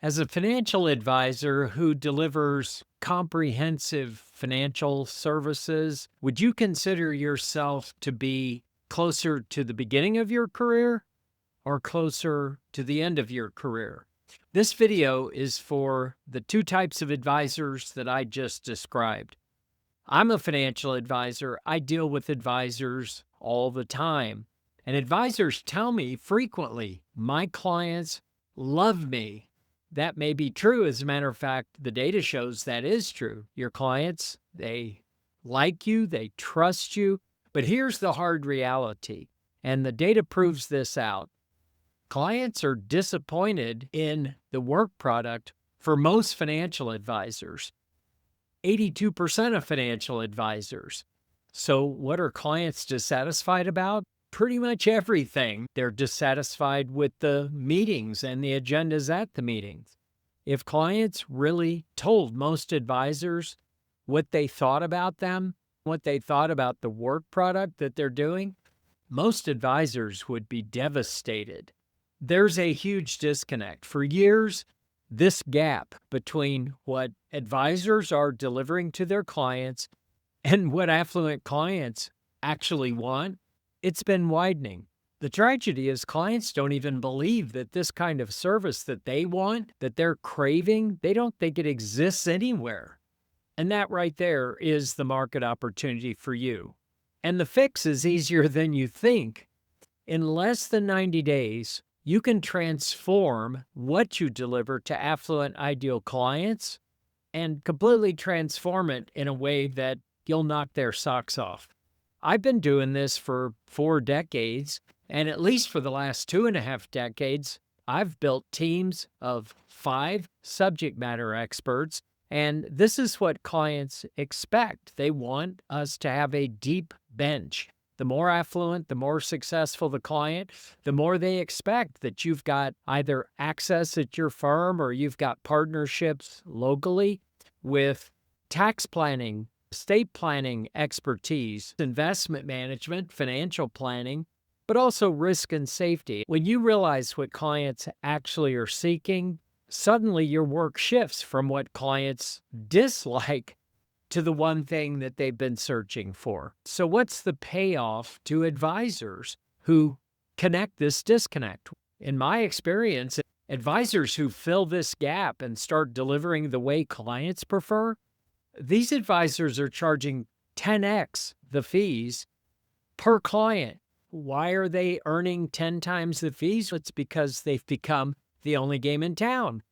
As a financial advisor who delivers comprehensive financial services, would you consider yourself to be closer to the beginning of your career or closer to the end of your career? This video is for the two types of advisors that I just described. I'm a financial advisor. I deal with advisors all the time. And advisors tell me frequently, my clients love me. That may be true. As a matter of fact, the data shows that is true. Your clients, they like you, they trust you. But here's the hard reality, and the data proves this out. Clients are disappointed in the work product for most financial advisors. 82% of financial advisors. So what are clients dissatisfied about? Pretty much everything. They're dissatisfied with the meetings and the agendas at the meetings. If clients really told most advisors what they thought about them, what they thought about the work product that they're doing, most advisors would be devastated. There's a huge disconnect. For years, this gap between what advisors are delivering to their clients and what affluent clients actually want, it's been widening. The tragedy is clients don't even believe that this kind of service that they want, that they're craving, they don't think it exists anywhere. And that right there is the market opportunity for you. And the fix is easier than you think. In less than 90 days, you can transform what you deliver to affluent ideal clients and completely transform it in a way that you'll knock their socks off. I've been doing this for 4 decades, and at least for the last 2.5 decades, I've built teams of 5 subject matter experts, and this is what clients expect. They want us to have a deep bench. The more affluent, the more successful the client, the more they expect that you've got either access at your firm or you've got partnerships locally with tax planning, estate planning expertise, investment management, financial planning, but also risk and safety. When you realize what clients actually are seeking, suddenly your work shifts from what clients dislike to the one thing that they've been searching for. So what's the payoff to advisors who connect this disconnect? In my experience, advisors who fill this gap and start delivering the way clients prefer, these advisors are charging 10x the fees per client. Why are they earning 10 times the fees? It's because they've become the only game in town.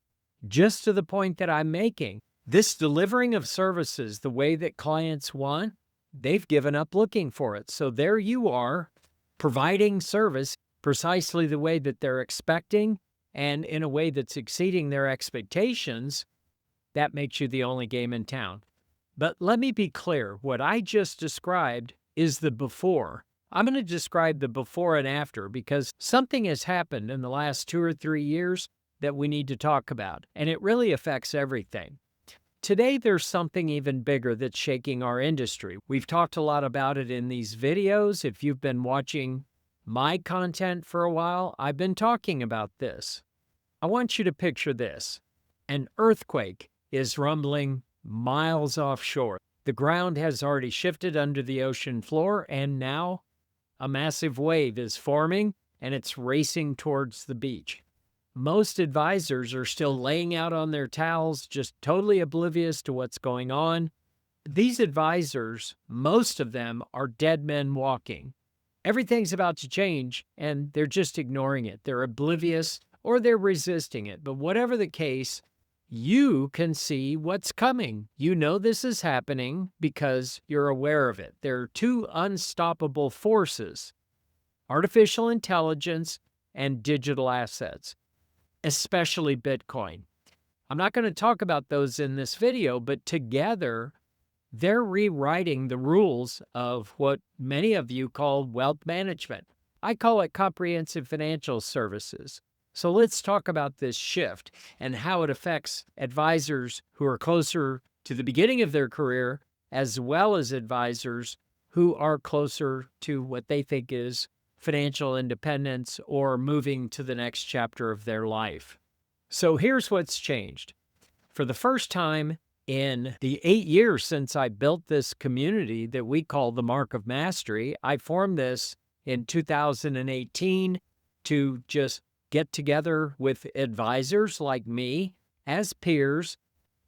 Just to the point that I'm making, this delivering of services the way that clients want, they've given up looking for it. So there you are, providing service precisely the way that they're expecting and in a way that's exceeding their expectations. That makes you the only game in town. But let me be clear, what I just described is the before. I'm going to describe the before and after because something has happened in the last 2 or 3 years that we need to talk about, and it really affects everything. Today, there's something even bigger that's shaking our industry. We've talked a lot about it in these videos. If you've been watching my content for a while, I've been talking about this. I want you to picture this. An earthquake is rumbling miles offshore. The ground has already shifted under the ocean floor, and now a massive wave is forming, and it's racing towards the beach. Most advisors are still laying out on their towels, just totally oblivious to what's going on. These advisors, most of them are dead men walking. Everything's about to change, and they're just ignoring it. They're oblivious or they're resisting it. But whatever the case, you can see what's coming. You know this is happening because you're aware of it. There are 2 unstoppable forces: artificial intelligence and digital assets, especially Bitcoin. I'm not going to talk about those in this video, but together they're rewriting the rules of what many of you call wealth management. I call it comprehensive financial services. So let's talk about this shift and how it affects advisors who are closer to the beginning of their career, as well as advisors who are closer to what they think is financial independence or moving to the next chapter of their life. So here's what's changed. For the first time in the 8 years since I built this community that we call the Mark of Mastery, I formed this in 2018 to just get together with advisors like me as peers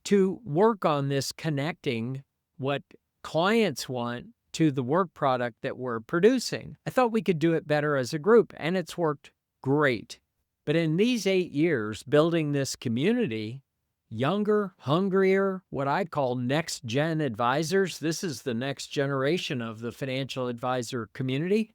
to work on this connecting what clients want to the work product that we're producing. I thought we could do it better as a group, and it's worked great. But in these 8 years building this community, younger, hungrier, what I call next-gen advisors, this is the next generation of the financial advisor community,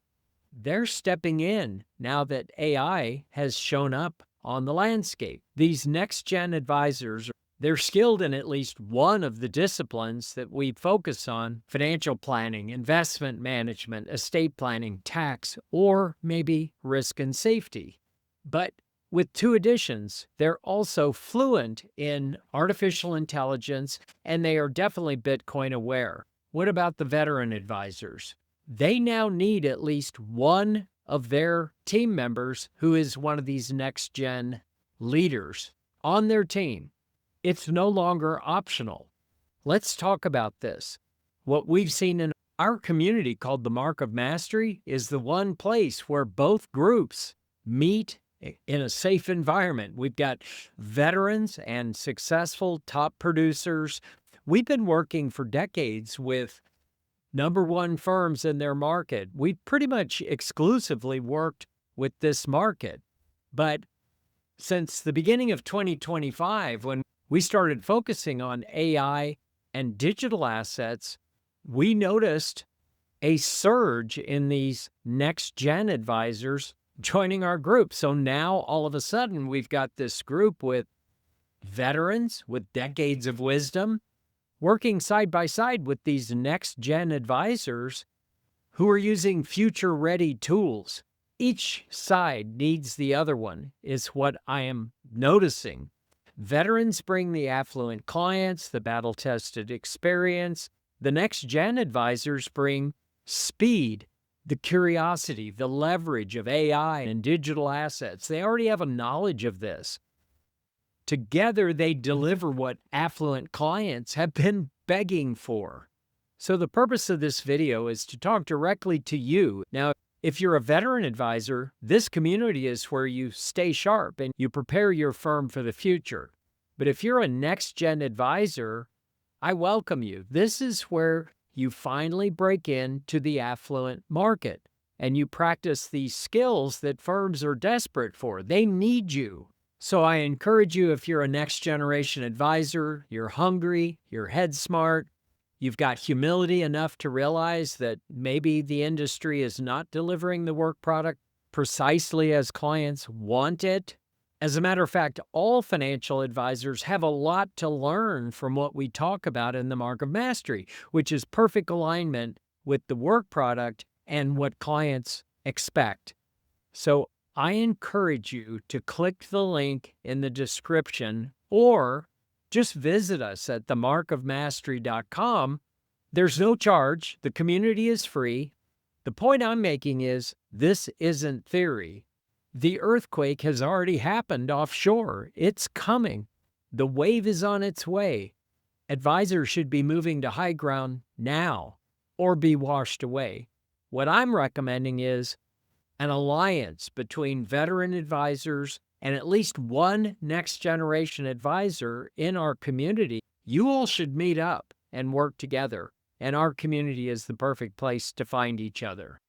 they're stepping in now that AI has shown up on the landscape. These next-gen advisors, they're skilled in at least one of the disciplines that we focus on: financial planning, investment management, estate planning, tax, or maybe risk and safety. But with two additions, they're also fluent in artificial intelligence, and they are definitely Bitcoin aware. What about the veteran advisors? They now need at least one of their team members who is one of these next-gen leaders on their team. It's no longer optional. Let's talk about this. What we've seen in our community called the Mark of Mastery is the one place where both groups meet in a safe environment. We've got veterans and successful top producers. We've been working for decades with #1 firms in their market. We pretty much exclusively worked with this market. But since the beginning of 2025, when we started focusing on AI and digital assets, we noticed a surge in these next-gen advisors joining our group. So now all of a sudden we've got this group with veterans with decades of wisdom working side by side with these next-gen advisors who are using future-ready tools. Each side needs the other one, is what I am noticing. Veterans bring the affluent clients, the battle-tested experience. The next-gen advisors bring speed, the curiosity, the leverage of AI and digital assets. They already have a knowledge of this. Together, they deliver what affluent clients have been begging for. So the purpose of this video is to talk directly to you. Now, if you're a veteran advisor, this community is where you stay sharp and you prepare your firm for the future. But if you're a next-gen advisor, I welcome you. This is where you finally break into the affluent market and you practice these skills that firms are desperate for. They need you. So I encourage you, if you're a next-generation advisor, you're hungry, you're head smart, you've got humility enough to realize that maybe the industry is not delivering the work product precisely as clients want it. As a matter of fact, all financial advisors have a lot to learn from what we talk about in the Mark of Mastery, which is perfect alignment with the work product and what clients expect. So I encourage you to click the link in the description or just visit us at themarkofmastery.com. There's no charge. The community is free. The point I'm making is this isn't theory. The earthquake has already happened offshore. It's coming. The wave is on its way. Advisors should be moving to high ground now or be washed away. What I'm recommending is an alliance between veteran advisors and at least one next-generation advisor in our community. You all should meet up and work together, and our community is the perfect place to find each other.